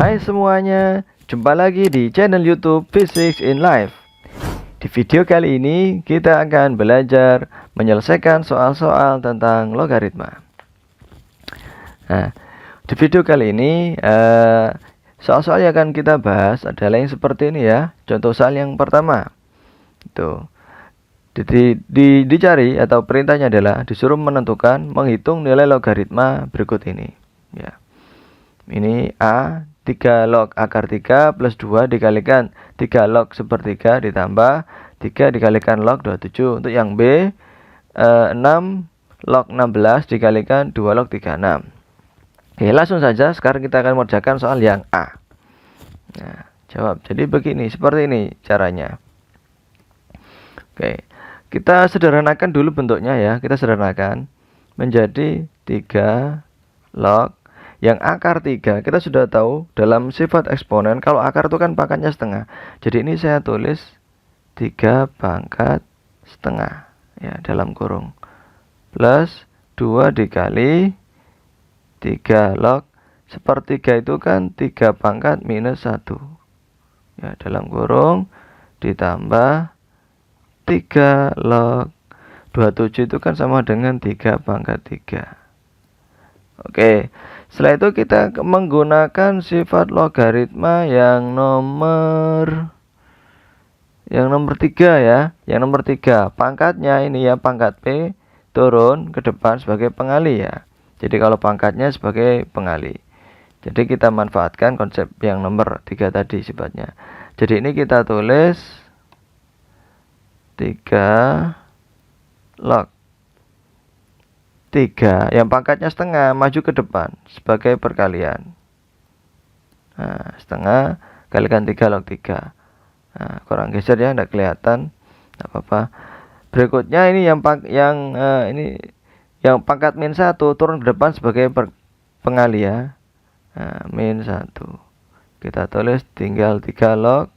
Hai semuanya, jumpa lagi di channel YouTube Physics in Life. Di video kali ini kita akan belajar menyelesaikan soal-soal tentang logaritma. Nah, di video kali ini soal-soal yang akan kita bahas adalah yang seperti ini ya. Contoh soal yang pertama. Tuh. Dicari atau perintahnya adalah disuruh menghitung nilai logaritma berikut ini. Ya. Ini A 3 log akar 3 plus 2 dikalikan 3 log sepertiga ditambah 3 dikalikan log 27. Untuk yang B 6 log 16 dikalikan 2 log 36. Oke, langsung saja sekarang kita akan mengerjakan soal yang A. Nah, jawab. Jadi begini, seperti ini caranya. Oke, kita sederhanakan dulu bentuknya ya. Kita sederhanakan menjadi 3 log yang akar 3, kita sudah tahu dalam sifat eksponen kalau akar itu kan pangkatnya setengah. Jadi ini saya tulis 3 pangkat setengah ya dalam kurung plus 2 dikali 3 log sepertiga itu kan 3 pangkat minus 1 ya dalam kurung ditambah 3 log 27 itu kan sama dengan 3 pangkat 3. Oke, setelah itu kita menggunakan sifat logaritma yang nomor 3 ya. Yang nomor 3, pangkatnya ini ya, pangkat P turun ke depan sebagai pengali ya. Jadi kalau pangkatnya sebagai pengali. Jadi kita manfaatkan konsep yang nomor 3 tadi sifatnya. Jadi ini kita tulis 3 log 3 yang pangkatnya setengah maju ke depan sebagai perkalian. Nah, setengah kalikan 3 log 3. Nah, kurang geser ya, tidak kelihatan. Tidak apa-apa. Berikutnya ini yang pangkat min 1 turun ke depan sebagai pengali ya. Nah, min 1. Kita tulis tinggal 3 log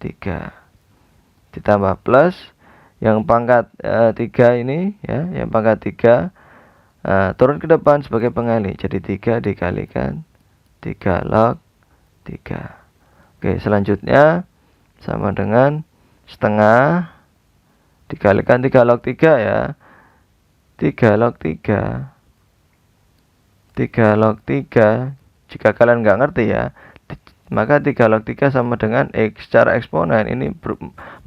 3. Ditambah plus yang pangkat 3 ini ya, yang pangkat 3 turun ke depan sebagai pengali. Jadi 3 dikalikan 3 log 3. Oke, selanjutnya sama dengan setengah dikalikan 3 log 3 ya. 3 log 3. 3 log 3. Jika kalian nggak ngerti ya, maka 3 log 3 sama dengan X. Secara eksponen ini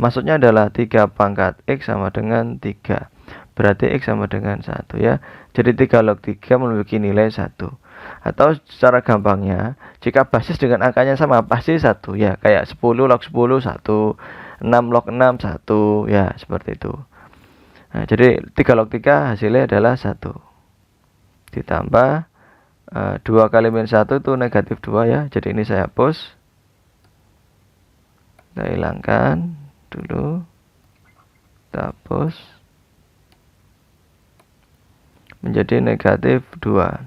maksudnya adalah 3 pangkat X sama dengan 3. Berarti X sama dengan 1 ya. Jadi 3 log 3 memiliki nilai 1. Atau secara gampangnya, jika basis dengan angkanya sama pasti 1 ya. Kayak 10 log 10 1, 6 log 6 1 ya, seperti itu. Nah, jadi 3 log 3 hasilnya adalah 1. Ditambah 2 kali min 1 itu negatif 2 ya. Jadi ini saya hapus. Kita hilangkan dulu. Kita hapus. Menjadi negatif 2.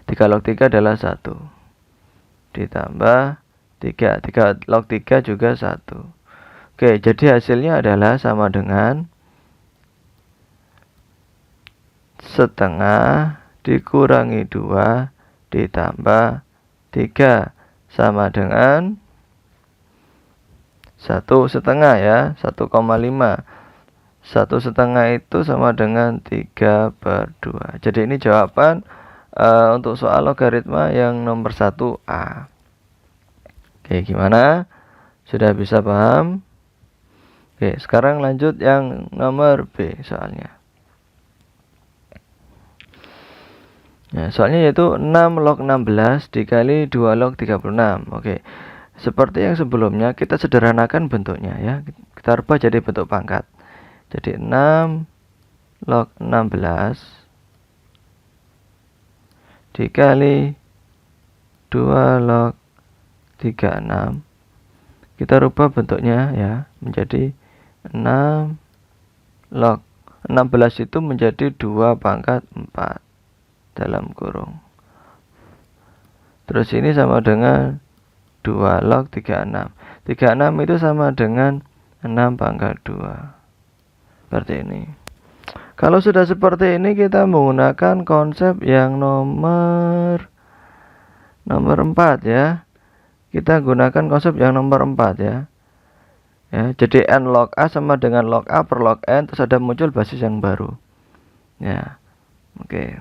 3 log 3 adalah 1. Ditambah 3 log 3 juga 1. Oke, jadi hasilnya adalah sama dengan setengah dikurangi 2 ditambah 3 sama dengan 1,5 ya, 1,5. 1,5 itu sama dengan 3/2. Jadi ini jawaban untuk soal logaritma yang nomor 1A. Oke, gimana? Sudah bisa paham? Oke, sekarang lanjut yang nomor B soalnya. Nah, soalnya yaitu 6 log 16 dikali 2 log 36. Oke, seperti yang sebelumnya kita sederhanakan bentuknya ya. Kita rubah jadi bentuk pangkat. Jadi 6 log 16 dikali 2 log 36. Kita rubah bentuknya ya menjadi 6 log 16 itu menjadi 2 pangkat 4 dalam kurung. Terus ini sama dengan 2 log 36. 36 itu sama dengan 6 pangkat 2. Seperti ini. Kalau sudah seperti ini kita menggunakan konsep yang nomor nomor 4 ya. Kita gunakan konsep yang nomor 4 ya. Ya, jadi n log A sama dengan log A per log n, terus ada muncul basis yang baru. Ya. Oke.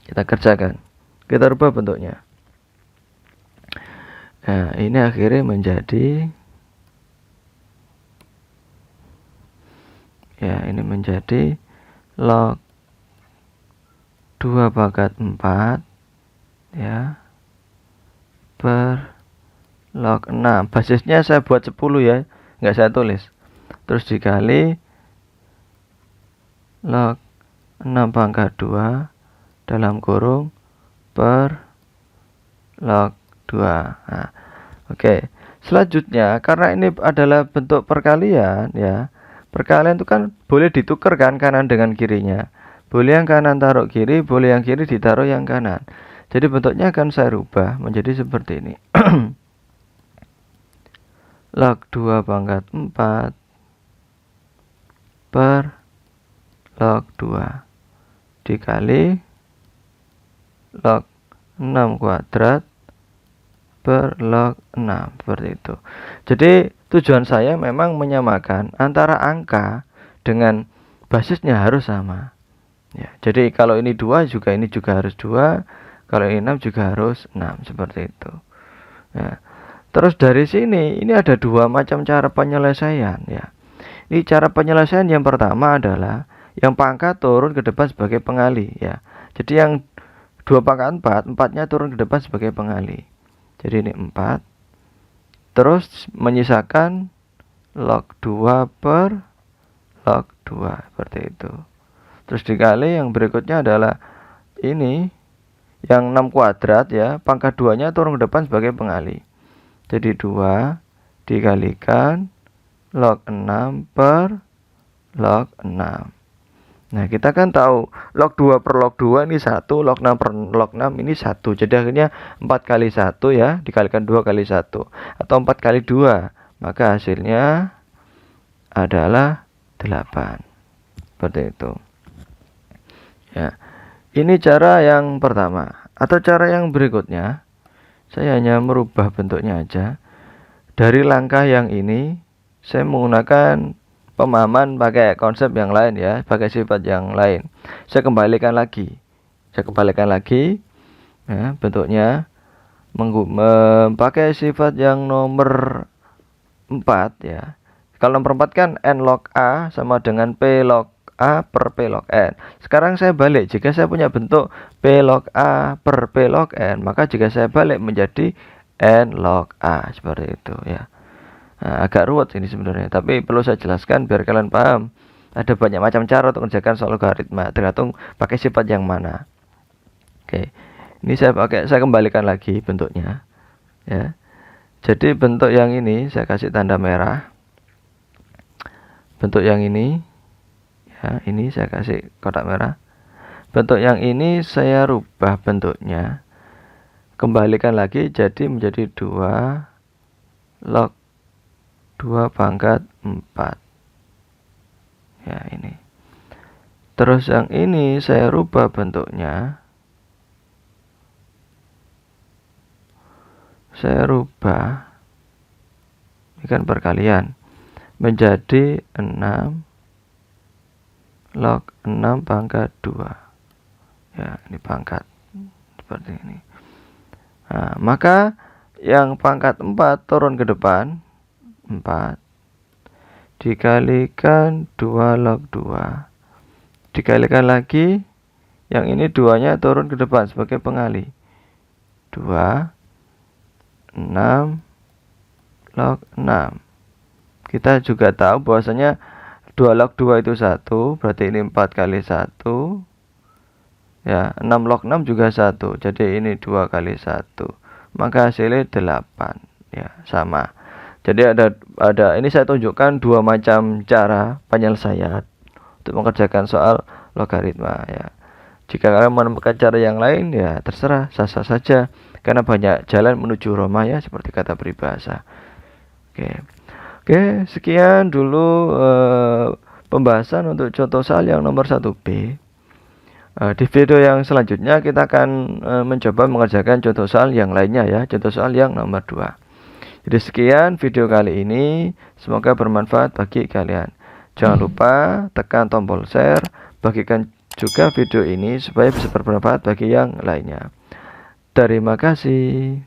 Kita kerjakan. Kita rubah bentuknya. Nah, ini akhirnya menjadi ini menjadi log 2 pangkat 4 ya per log 6. Basisnya saya buat 10 ya, nggak saya tulis. Terus dikali log 6 pangkat 2 dalam kurung per log 2. Nah, oke. Selanjutnya, karena ini adalah bentuk perkalian ya. Perkalian itu kan boleh ditukar kan kanan dengan kirinya. Boleh yang kanan taruh kiri, boleh yang kiri ditaruh yang kanan. Jadi bentuknya akan saya rubah menjadi seperti ini. Log 2 pangkat 4 per log 2 dikali log 6 kuadrat per log 6, seperti itu. Jadi tujuan saya memang menyamakan antara angka dengan basisnya harus sama ya. Jadi kalau ini 2 juga ini juga harus 2, kalau ini 6 juga harus 6, seperti itu ya. Terus dari sini ini ada dua macam cara penyelesaian ya. Ini cara penyelesaian yang pertama adalah yang pangkat turun ke depan sebagai pengali ya. Jadi yang 2 pangkat 4, 4-nya turun ke depan sebagai pengali. Jadi ini 4. Terus menyisakan log 2 per log 2, seperti itu. Terus dikali yang berikutnya adalah ini yang 6 kuadrat ya, pangkat 2-nya turun ke depan sebagai pengali. Jadi 2 dikalikan log 6 per log 6. Nah, kita kan tahu log 2 per log 2 ini 1, log 6 per log 6 ini 1. Jadi akhirnya 4 kali 1 ya, dikalikan 2 kali 1. Atau 4 kali 2. Maka hasilnya adalah 8. Seperti itu. Ya. Ini cara yang pertama. Atau cara yang berikutnya, saya hanya merubah bentuknya aja. Dari langkah yang ini, saya menggunakan pemahaman pakai konsep yang lain ya, pakai sifat yang lain. Saya kembalikan lagi ya, bentuknya memakai sifat yang nomor 4 ya. Kalau nomor 4 kan n log A sama dengan P log A per P log N. Sekarang saya balik, jika saya punya bentuk P log A per P log N, maka jika saya balik menjadi n log A, seperti itu ya. Nah, agak ruwet ini sebenarnya, tapi perlu saya jelaskan biar kalian paham. Ada banyak macam cara untuk mengerjakan soal logaritma, tergantung pakai sifat yang mana. Oke, ini saya kembalikan lagi bentuknya, ya. Jadi bentuk yang ini saya kasih tanda merah. Bentuk yang ini, ya, ini saya kasih kotak merah. Bentuk yang ini saya rubah bentuknya, kembalikan lagi jadi menjadi 2 log 2 pangkat 4 ya, ini. Terus yang ini saya rubah bentuknya, ini kan perkalian, menjadi 6 log 6 pangkat 2 ya, ini pangkat seperti ini. Nah, maka yang pangkat 4 turun ke depan 4 dikalikan 2 log 2 dikalikan lagi yang ini 2-nya turun ke depan sebagai pengali 2 6 log 6. Kita juga tahu bahwasanya 2 log 2 itu 1, berarti ini 4 kali 1 ya, 6 log 6 juga 1, jadi ini 2 kali 1, maka hasilnya 8 ya, sama. Jadi ada ini saya tunjukkan dua macam cara penyelesaian untuk mengerjakan soal logaritma ya. Jika kalian menemukan cara yang lain ya terserah, sah-sah saja, karena banyak jalan menuju Roma ya, seperti kata peribahasa. Oke, sekian dulu pembahasan untuk contoh soal yang nomor 1B. Di video yang selanjutnya kita akan mencoba mengerjakan contoh soal yang lainnya ya, contoh soal yang nomor 2. Jadi sekian video kali ini, semoga bermanfaat bagi kalian. Jangan lupa tekan tombol share, bagikan juga video ini supaya bisa bermanfaat bagi yang lainnya. Terima kasih.